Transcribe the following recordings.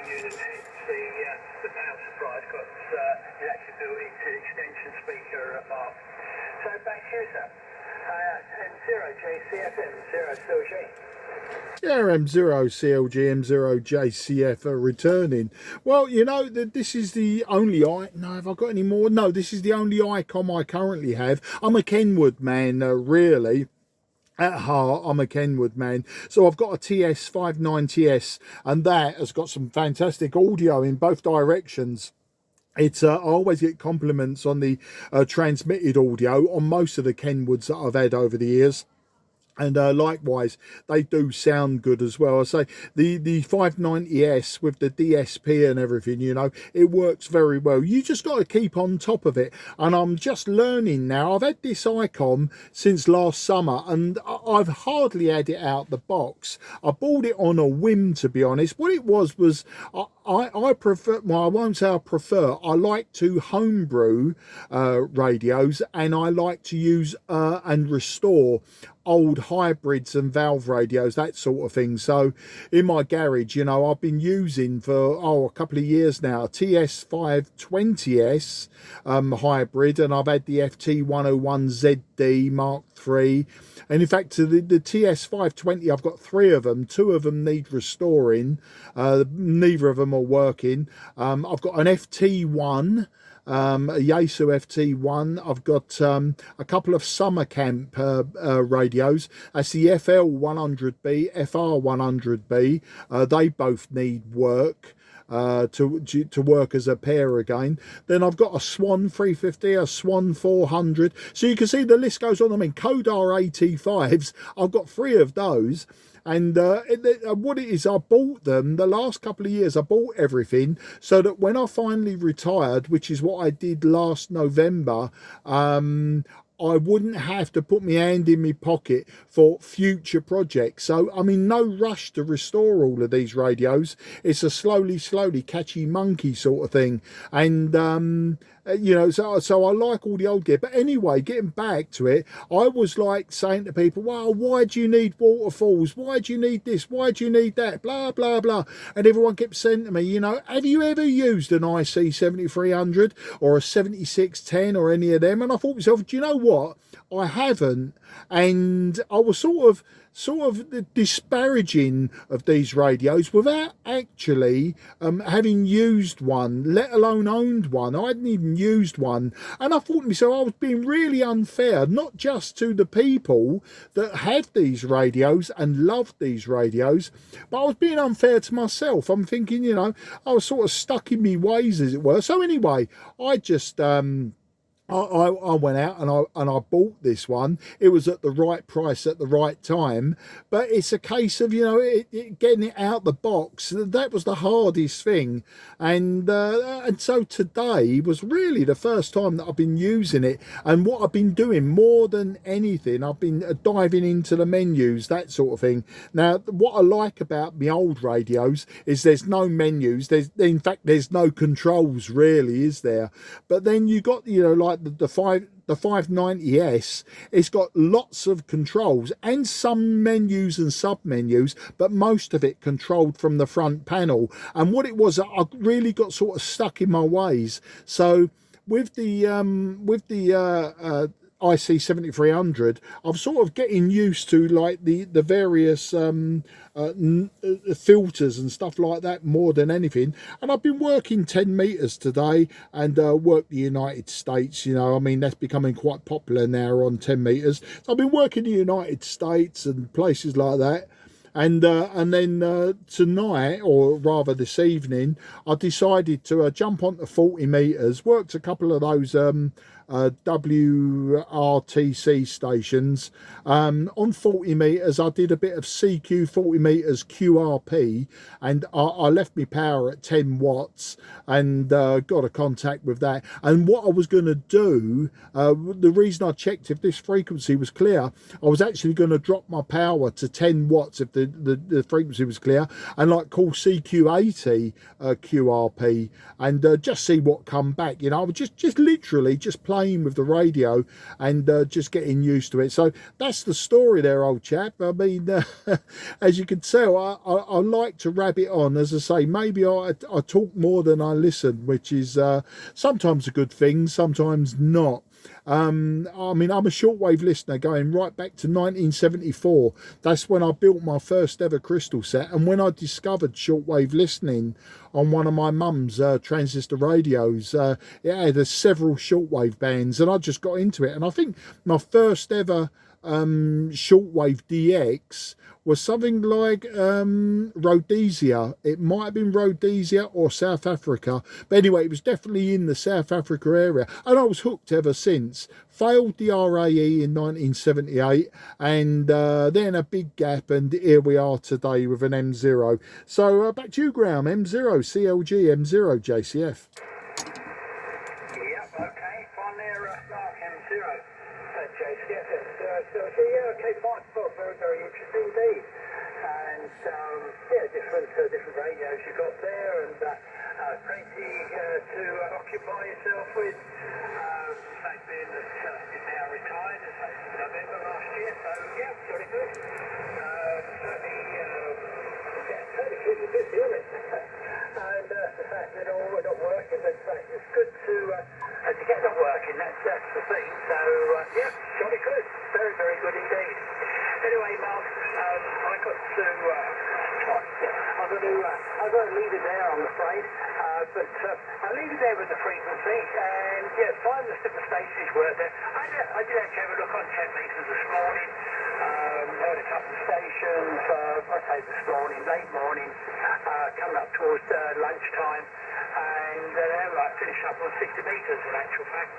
unit. It's the power supply. It's got it actually built into the extension speaker bar. So back to you, sir. M0JCFM, 0CLG. Yeah, M0CLG, M0JCF are returning. Well, you know, this is the only no, have I got any more? No, this is the only Icom I currently have. I'm a Kenwood man, really. At heart, I'm a Kenwood man. So I've got a TS590S, and that has got some fantastic audio in both directions. It's I always get compliments on the transmitted audio on most of the Kenwoods that I've had over the years. And likewise, they do sound good as well. I say the 590S with the DSP and everything, you know, it works very well. You just got to keep on top of it. And I'm just learning now. I've had this Icom since last summer, and I've hardly had it out the box. I bought it on a whim, to be honest. What it was I prefer, well, I won't say I prefer, I like to homebrew radios, and I like to use and restore old hybrids and valve radios, that sort of thing. So in my garage, you know, I've been using for a couple of years now a TS520S hybrid, and I've had the FT101ZD Mark III. And in fact, the TS520, I've got 3 of them. 2 of them need restoring. Neither of them are working. I've got an FT1, a Yaesu FT1. I've got a couple of summer camp radios. That's the FL100B, FR100B. They both need work. To work as a pair again. Then I've got a Swan 350, a Swan 400. So you can see the list goes on. I mean, Kodar AT5s, I've got 3 of those. And what it is, I bought them the last couple of years. I bought everything so that when I finally retired, which is what I did last November, I wouldn't have to put my hand in my pocket for future projects. So I'm in no rush to restore all of these radios. It's a slowly catchy monkey sort of thing. And you know, so I like all the old gear. But anyway, getting back to it, I was like saying to people, well, why do you need waterfalls? Why do you need this? Why do you need that? Blah, blah, blah. And everyone kept saying to me, you know, have you ever used an IC-7300 or a 7610 or any of them? And I thought to myself, do you know what? I haven't. And I was sort of disparaging of these radios without actually having used one, let alone owned one. I hadn't even used one, and I thought to myself I was being really unfair, not just to the people that have these radios and love these radios, but I was being unfair to myself. I'm thinking, you know, I was sort of stuck in my ways, as it were. So anyway, I just I went out and I bought this one. It was at the right price at the right time, but it's a case of, you know, getting it out the box. That was the hardest thing, and so today was really the first time that I've been using it. And what I've been doing more than anything, I've been diving into the menus, that sort of thing. Now, what I like about my old radios is there's no menus. In fact, there's no controls really, is there? But then you got, you know, like the 590S, it's got lots of controls and some menus and sub menus, but most of it controlled from the front panel. And what it was, I really got sort of stuck in my ways. So with the IC-7300, I'm sort of getting used to like the various filters and stuff like that more than anything. And I've been working 10 meters today, and worked the United States. You know, I mean, that's becoming quite popular now on 10 meters. So I've been working the United States and places like that. And then tonight, or rather this evening, I decided to jump onto 40 meters, worked a couple of those WRTC stations. On 40 meters, I did a bit of CQ 40 meters QRP, and I left my power at 10 watts and got a contact with that. And what I was going to do, the reason I checked if this frequency was clear, I was actually going to drop my power to 10 watts if the frequency was clear, and like call CQ80 QRP and just see what come back. You know, I was just literally just playing playing with the radio and just getting used to it. So that's the story there, old chap. I mean, as you can tell, I like to rabbit on. As I say, maybe I talk more than I listen, which is sometimes a good thing, sometimes not. I mean, I'm a shortwave listener going right back to 1974. That's when I built my first ever crystal set, and when I discovered shortwave listening on one of my mum's transistor radios, it had several shortwave bands, and I just got into it. And I think my first ever shortwave DX was something like Rhodesia. It might have been Rhodesia or South Africa, but anyway, it was definitely in the South Africa area, and I was hooked ever since. Failed the RAE in 1978, and then a big gap, and here we are today with an M0. So back to you, Graham. M0 CLG, M0 JCF. Yep, okay, fine there, Mark, M0. JCF, yeah, okay, fine. Well, very, very interesting indeed. And yeah, different radios you got there, and plenty to occupy yourself with. Fact being that you're now retired as of November last year, so yeah, jolly good. Certainly keeping busy, isn't it? And the fact that we're not working, in fact, it's good to get them working. That's the thing. So yeah, jolly good. Very, very good indeed. Anyway, Mark, I got to. I'm going to leave it there, I'm afraid. But I'll leave it there with the frequency, and yeah, find the different stations were there. I did actually have a look on 10 meters this morning. Heard a couple of stations. I'd say this morning, late morning, coming up towards lunchtime, and they might finish up on 60 meters in actual fact.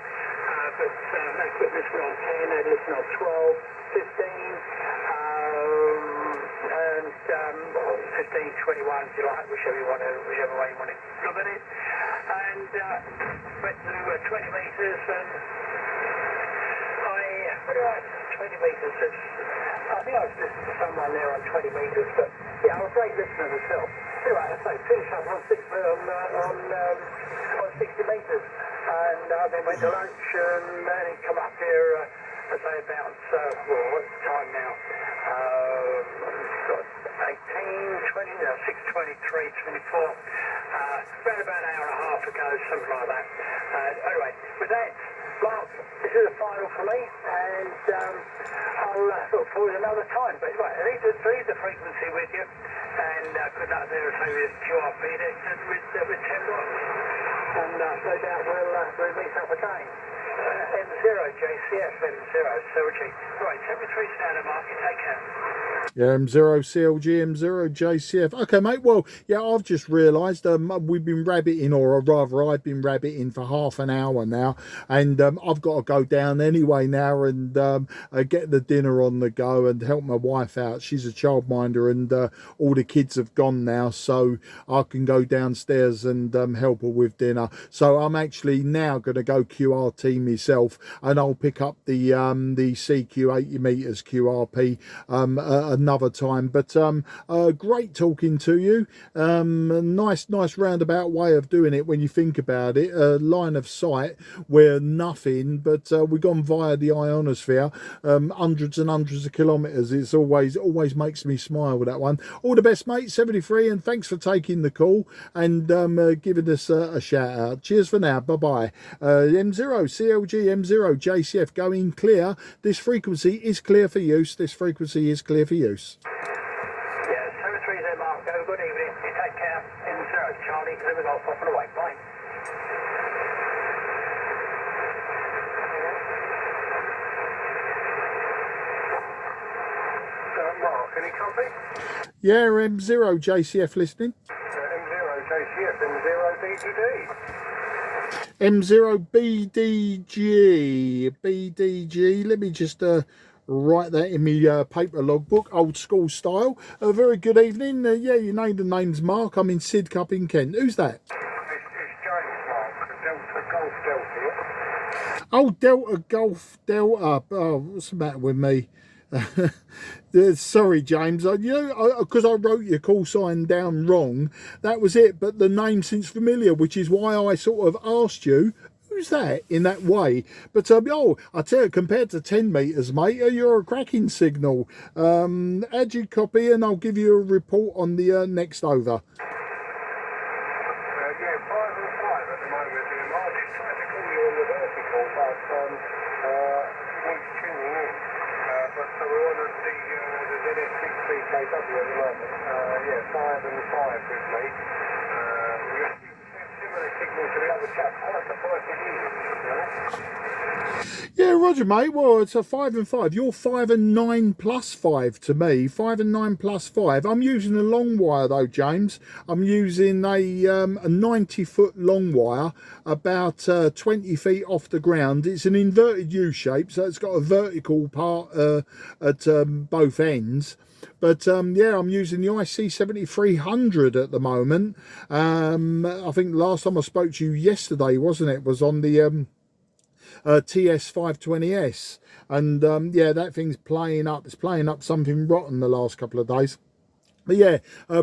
But they could listen on 10, they listen on 12, 15, and 15, 21, if you like, whichever way you want to look at it. And went to 20 meters, and 20 meters, I think I was listening to someone there on 20 meters, but yeah, I'm a great listener myself. Anyway, I say, finish up on 60 meters, and then went to lunch, and then come up here, I say about, what's the time now? 18, 20, 6:23, 24, around about an hour and a half ago, something like that. Anyway, with that, Mark, this is the final for me, and I'll look forward to another time. But anyway, I leave the frequency with you, and good luck there with QRP with 10 watts. And no doubt we'll meet up again. M0 JCF, M0 CLG. Right, 73 standard, Mark, you take care. Yeah, M0 CLG, M0 JCF. Okay, mate. Well, yeah, I've just realised we've been rabbiting, or rather, I've been rabbiting for half an hour now, and I've got to go down anyway now and get the dinner on the go and help my wife out. She's a childminder, and all the kids have gone now, so I can go downstairs and help her with dinner. So I'm actually now going to go QRT myself, and I'll pick up the CQ 80 meters QRP another time. But great talking to you. Nice roundabout way of doing it when you think about it. Line of sight, we're nothing, but we've gone via the ionosphere, hundreds and hundreds of kilometers. It's always makes me smile with that one. All the best, mate. 73, and thanks for taking the call and giving us a shout out. Cheers for now. Bye bye. M0 CLG, M0 JCF going clear. This frequency is clear for use. This frequency is clear for use. Yeah, 73 there, Mark. Have a good evening. You take care. M0 Charlie, living off and away. Bye. Mark, any copy? Yeah, M0 JCF listening. M0 JCF, M0 BGD. M0 BDG. Let me just write that in my paper logbook, old school style. Very good evening. Yeah, you named the name's Mark. I'm in Sidcup in Kent. Who's that? It's James, Mark. Delta Golf Delta. Oh, Delta Golf Delta. Oh, what's the matter with me? Sorry, James. Because I wrote your call sign down wrong. That was it. But the name seems familiar, which is why I sort of asked you, who's that in that way? But oh, I tell you, compared to 10 meters, mate, you're a cracking signal. Add you copy, and I'll give you a report on the next over. Yeah, 5 and 5 at the moment. I just tried to call you on the vertical, but he's tuning in. But so we're on the ZS63KW at the moment. Yeah, 5 and 5 with me. We got similar signals to the other chap. Quite surprised to hear you, to be honest. Yeah, Roger, mate. Well, it's a 5 and 5. You're 5 and 9 plus 5 to me. 5 and 9 plus 5. I'm using a long wire though, James. I'm using a 90-foot long wire, about 20 feet off the ground. It's an inverted U shape, so it's got a vertical part at both ends. But yeah, I'm using the IC-7300 at the moment. I think last time I spoke to you yesterday, wasn't it? Was on the TS520S, and yeah, that thing's playing up. It's playing up something rotten the last couple of days. But yeah,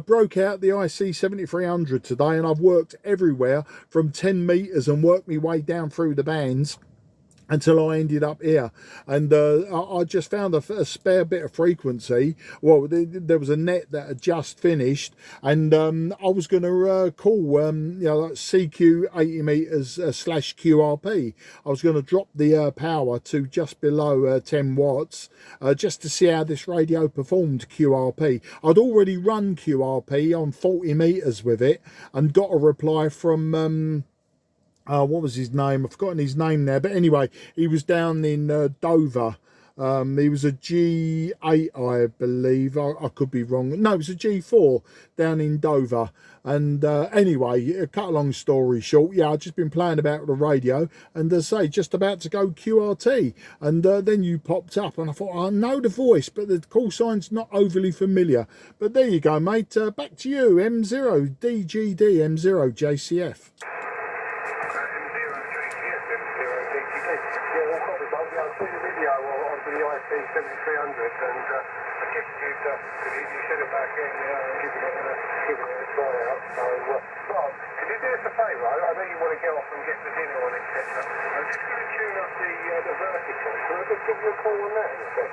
broke out the IC-7300 today, and I've worked everywhere from 10 meters and worked my way down through the bands until I ended up here, and I just found a spare bit of frequency. Well, there was a net that had just finished, and I was going to call you know, like CQ 80 meters slash QRP. I was going to drop the power to just below 10 watts just to see how this radio performed QRP. I'd already run QRP on 40 meters with it and got a reply from what was his name? I've forgotten his name now. But anyway, he was down in Dover. He was a G8, I believe. I could be wrong. No, it was a G4 down in Dover. And anyway, cut a long story short, yeah, I've just been playing about with the radio, and as I say, just about to go QRT. And then you popped up, and I thought, I know the voice, but the call sign's not overly familiar. But there you go, mate. Back to you, M0 DGD, M0 JCF. The IC-7300, and I guess you said about giving it a try out. So, Rob, could you do us a favour? I know you want to get off and get the dinner on, etc. I'm just going to tune up the vertical. Can I just give you a call on that in a sec?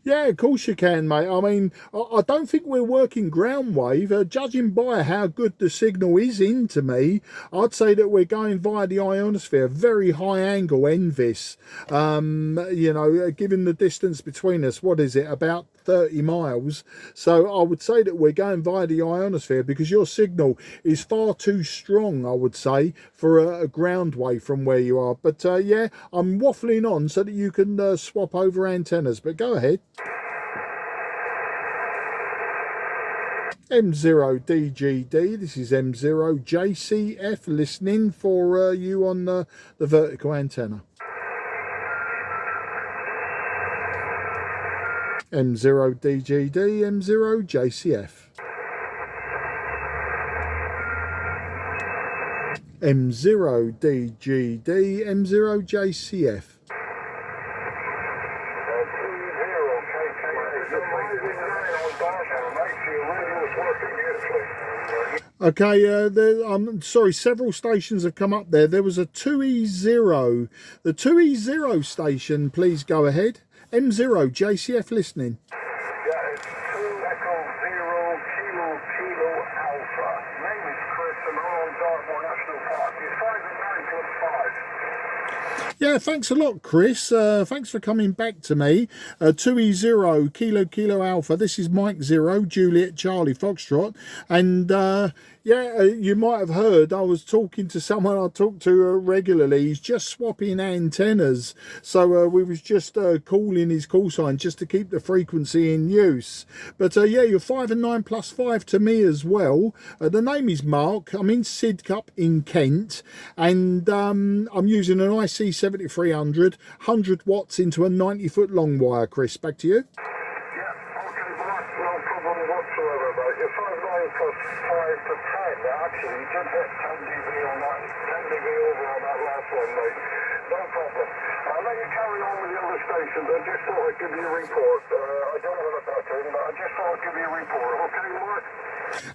Yeah, of course you can, mate. I mean, I don't think we're working ground wave. Judging by how good the signal is into me, I'd say that we're going via the ionosphere, very high angle NVIS. You know, given the distance between us, what is it, about 30 miles? So I would say that we're going via the ionosphere, because your signal is far too strong, I would say, for a ground wave from where you are. But yeah, I'm waffling on so that you can swap over antennas, but go ahead. M0DGD, this is M0JCF listening for you on the vertical antenna. M0DGD, M0JCF. M0DGD, M0JCF. Okay, I'm sorry, several stations have come up there. There was a 2E0. The 2E0 station, please go ahead. M0, JCF listening. Yeah, it's 2 Echo 0 Kilo Kilo Alpha. Name is Chris, and I'm on Dartmoor National Park. It's 5 and 9 plus 5. Yeah, thanks a lot, Chris. Thanks for coming back to me. 2E0 Kilo Kilo Alpha. This is Mike 0 Juliet Charlie Foxtrot, and yeah, you might have heard I was talking to someone I talk to regularly. He's just swapping antennas, so we was just calling his call sign just to keep the frequency in use. But yeah, you're 5 and 9 plus 5 to me as well. The name is Mark. I'm in Sidcup in Kent, and I'm using an IC-7300, 100 watts into a 90-foot long wire. Chris, back to you. Actually, you did hit 10 dB on that, 10 dB over on that last one, mate. No problem. I'll let you carry on with the other stations. I just thought I'd give you a report. I don't know what about doing, but I just thought I'd give you a report. Okay, Mark?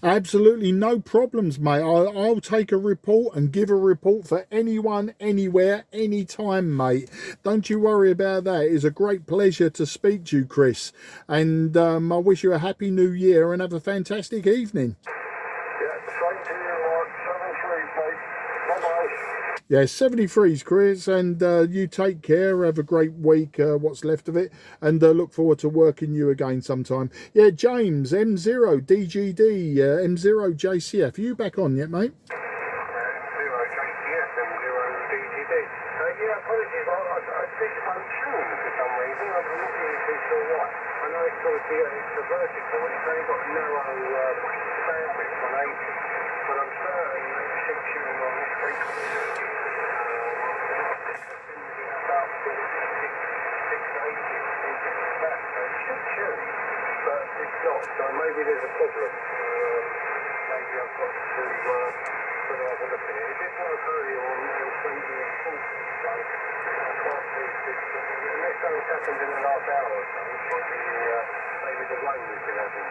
Absolutely no problems, mate. I'll take a report and give a report for anyone, anywhere, anytime, mate. Don't you worry about that. It's a great pleasure to speak to you, Chris. And I wish you a happy new year and have a fantastic evening. Yeah, same to you, Mark. 7-3, mate. Bye-bye. Yeah, 73's Chris, and you take care. Have a great week, what's left of it, and look forward to working you again sometime. Yeah, James, M0 DGD, M0 JCF. Are you back on yet, mate? M0 JCF, M0 DGD. Yeah, apologies. I this phone tuned for some reason. I'm not really too sure why. I know it's obviously it's a vertical, and it's only got a narrow bandwidth on 80, but I'm certain that it should tune on this frequency. About 680, something like that. So it should tune, but it's not. So maybe there's a problem. Maybe I've got to have a look at it. It did work earlier on 2040, so I can't see this. Unless something's happened in the last hour or so, it should be maybe the rain we've been having,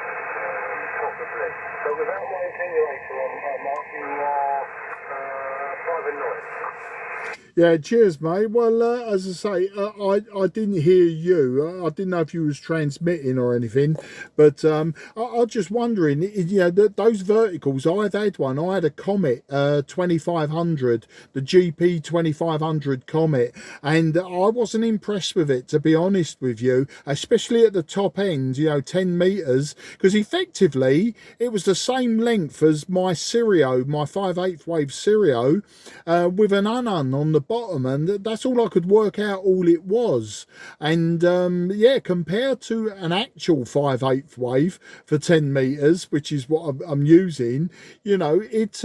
possibly. So without my attenuator on, Mark, you are private noise. Yeah, cheers, mate. Well, as I say, I didn't hear you. I didn't know if you was transmitting or anything, but I was just wondering, you know, those verticals, I've had one. I had a Comet 2500, the GP 2500 Comet, and I wasn't impressed with it, to be honest with you, especially at the top end, you know, 10 meters, because effectively it was the same length as my Stereo, my 5/8 wave Stereo, with an unun on the bottom, and that's all I could work out all it was. And yeah, compared to an actual 5/8 wave for 10 meters, which is what I'm using, you know, it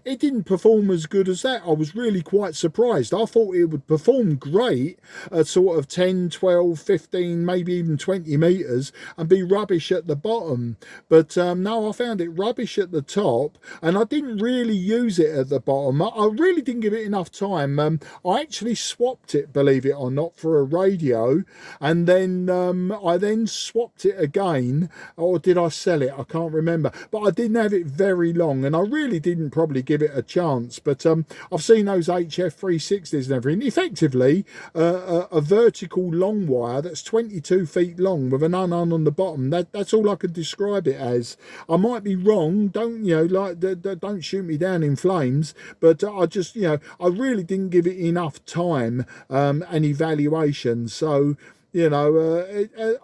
didn't perform as good as that. I was really quite surprised. I thought it would perform great at sort of 10, 12, 15, maybe even 20 meters and be rubbish at the bottom, but no, I found it rubbish at the top, and I didn't really use it at the bottom. I really didn't give it enough time. I actually swapped it, believe it or not, for a radio, and then I then swapped it again, or did I sell it? I can't remember, but I didn't have it very long, and I really didn't probably give it a chance. But I've seen those HF 360s and everything. Effectively, a vertical long wire that's 22 feet long with an unun on the bottom. That's all I could describe it as. I might be wrong. Don't, you know, like, don't shoot me down in flames. But I just, you know, I really didn't give it enough time and evaluation. So, you know,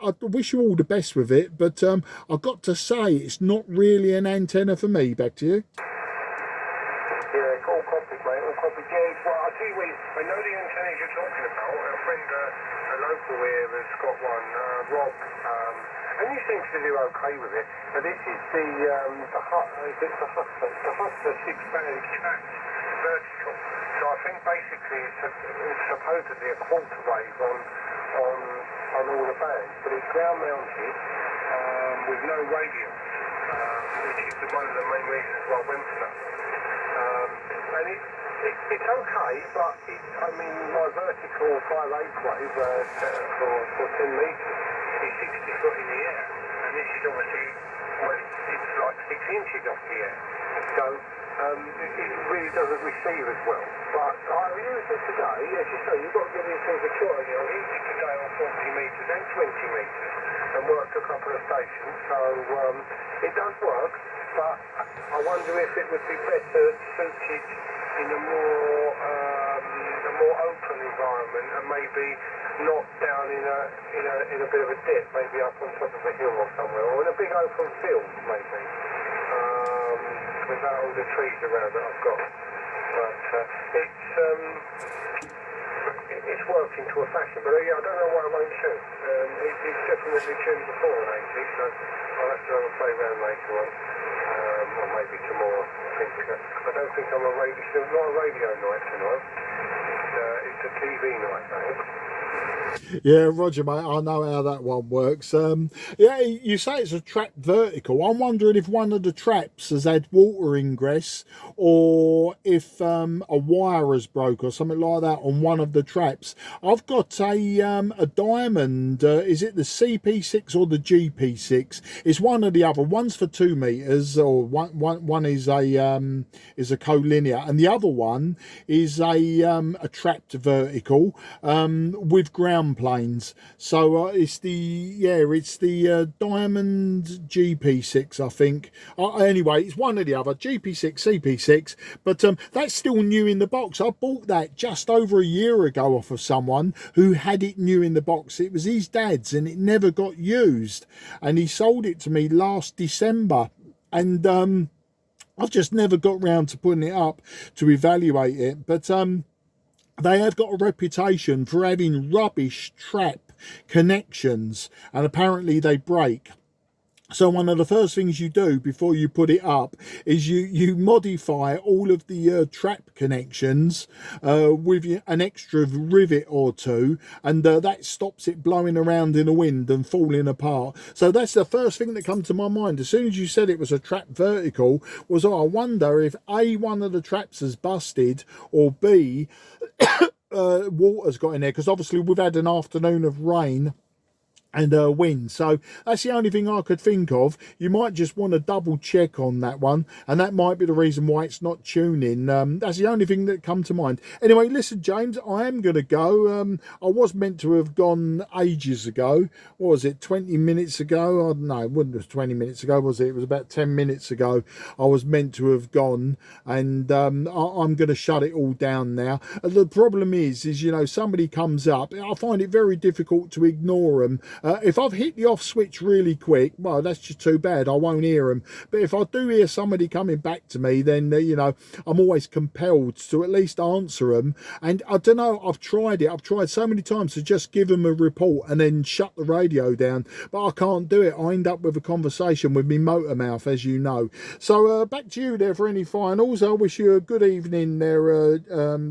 I wish you all the best with it, but I've got to say it's not really an antenna for me. Back to you. Yeah, all copies, mate, all copies. Yeah, well, I see I know the antennas you're talking about. A friend, a local here has got one, Rob, and he seems to do okay with it. But this is the Hustler 6-band cat vertical. So I think basically it's supposedly a quarter wave on all the bands, but it's ground mounted with no radio, which is one of the main reasons why I went for that. And it's okay, but I mean, my vertical 5/8 wave for 10 metres is 60 foot in the air, and this is obviously, well, it's like 6 inches off the air. So it really doesn't receive as well. But I used it today, as you say, you've got to give these things a try. You know, I used it today on 40 metres and 20 metres and worked a couple of stations, so it does work, but I wonder if it would be better suited in a more open environment, and maybe not down in a bit of a dip, maybe up on top of a hill or somewhere, or in a big open field, maybe. Without all the trees around that I've got. But it's worked into a fashion. But yeah, I don't know why it won't tune. It's definitely tuned before an 80, so I'll have to have a play around later on. Or maybe tomorrow. I don't think I'm a radio. It's not a radio night tonight. It's a TV night, I think. Yeah, Roger, mate. I know how that one works. Yeah, you say it's a trap vertical. I'm wondering if one of the traps has had water ingress, or if a wire has broke or something like that on one of the traps. I've got a diamond. Is it the CP6 or the GP6? It's one or the other. One's for 2 meters, or one is a collinear, and the other one is a trapped vertical with ground planes. So it's the diamond GP6, I think. Anyway, it's one or the other, GP6, CP6, but that's still new in the box. I bought that just over a year ago off of someone who had it new in the box. It was his dad's and it never got used, and he sold it to me last December, and I've just never got round to putting it up to evaluate it. But they have got a reputation for having rubbish trap connections, and apparently they break. So one of the first things you do before you put it up is you modify all of the trap connections with an extra rivet or two, and that stops it blowing around in the wind and falling apart. So that's the first thing that come to my mind as soon as you said it was a trap vertical, was, oh, I wonder if A, one of the traps has busted, or B, water's got in there, because obviously we've had an afternoon of rain and wind. So that's the only thing I could think of. You might just want to double check on that one, and that might be the reason why it's not tuning. That's the only thing that come to mind. Anyway, listen, James, I am going to go. I was meant to have gone ages ago. What was it, 20 minutes ago? No, it wouldn't have 20 minutes ago, was it? It was about 10 minutes ago I was meant to have gone, and I'm going to shut it all down now. The problem is, you know, somebody comes up, I find it very difficult to ignore them. If I've hit the off switch really quick, well, that's just too bad. I won't hear them. But if I do hear somebody coming back to me, then, you know, I'm always compelled to at least answer them. And I don't know, I've tried it. I've tried so many times to just give them a report and then shut the radio down. But I can't do it. I end up with a conversation with me motor mouth, as you know. So back to you there for any finals. I wish you a good evening there,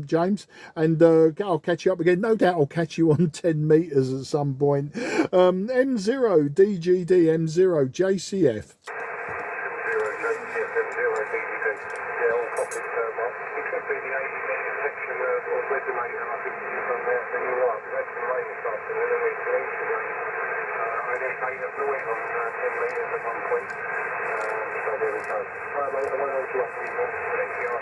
James. And I'll catch you up again. No doubt I'll catch you on 10 meters at some point. M0 DGD, M0 JCF. M0 JCF, M0 DGD. Yeah, all copies. It could be the 80-metre section or regulator, I think, from there. So you're right, we've had some rain this afternoon, and we've seen some rain. I had 8 of noise on 10 metres at one point. So there we go. Right, mate, I won't hold you up anymore.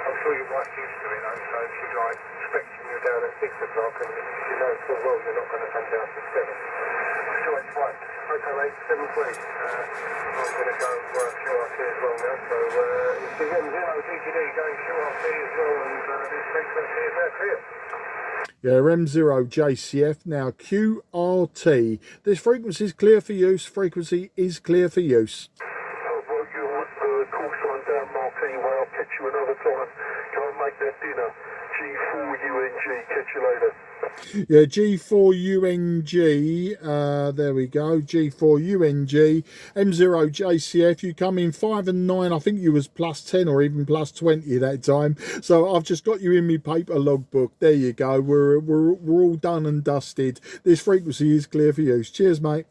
I'm sure you're right used to it, though. So if she's like expecting you down at 6 o'clock, and you know full well you're not going to come down to 7. Sure, it's fine. Okay, mate, 7 please. I'm going to go QRT as well now. So it's the M0 DGD going QRT as well, and this frequency is now clear. Yeah, M0 JCF, now QRT. This frequency is clear for use. Frequency is clear for use. Well, you want call sign down Marquee, where I'll catch you another time. Go and make that dinner. G4UNG, catch you later. Yeah, G4UNG, there we go, G4UNG, M0 JCF, you come in 5 and 9, I think you was plus 10 or even plus 20 that time, so I've just got you in my paper logbook. There you go, we're all done and dusted. This frequency is clear for use. Cheers, mate.